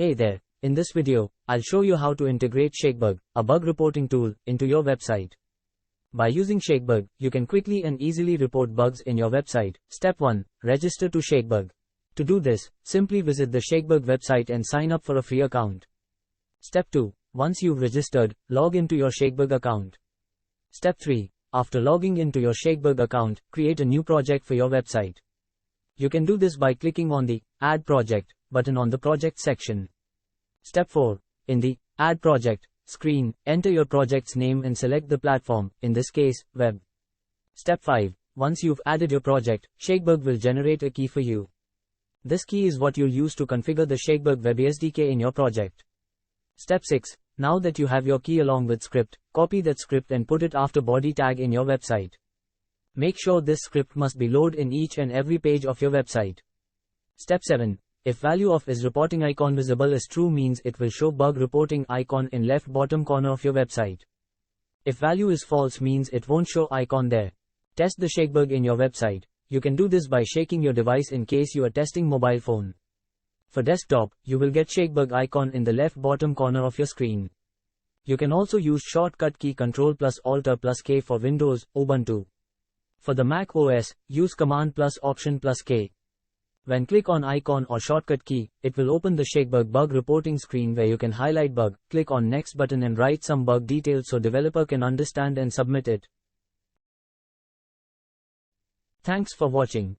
Hey there, in this video, I'll show you how to integrate Shakebug, a bug reporting tool, into your website. By using Shakebug, you can quickly and easily report bugs in your website. Step 1. Register to Shakebug. To do this, simply visit the Shakebug website and sign up for a free account. Step 2. Once you've registered, log into your Shakebug account. Step 3. After logging into your Shakebug account, create a new project for your website. You can do this by clicking on the Add Project button on the Project section. Step 4. In the Add Project screen, enter your project's name and select the platform, in this case, Web. Step 5. Once you've added your project, Shakebug will generate a key for you. This key is what you'll use to configure the Shakebug Web SDK in your project. Step 6. Now that you have your key along with script, copy that script and put it after body tag in your website. Make sure this script must be loaded in each and every page of your website. Step 7. If value of is reporting icon visible is true means it will show bug reporting icon in left bottom corner of your website. If value is false means it won't show icon there. Test the Shakebug in your website. You can do this by shaking your device in case you are testing mobile phone. For desktop, you will get Shakebug icon in the left bottom corner of your screen. You can also use shortcut key Ctrl+Alt+K for Windows, Ubuntu. For the Mac OS, use Command+Option+K. When click on icon or shortcut key, it will open the Shakebug bug reporting screen where you can highlight bug, click on next button and write some bug details so developer can understand and submit it. Thanks for watching.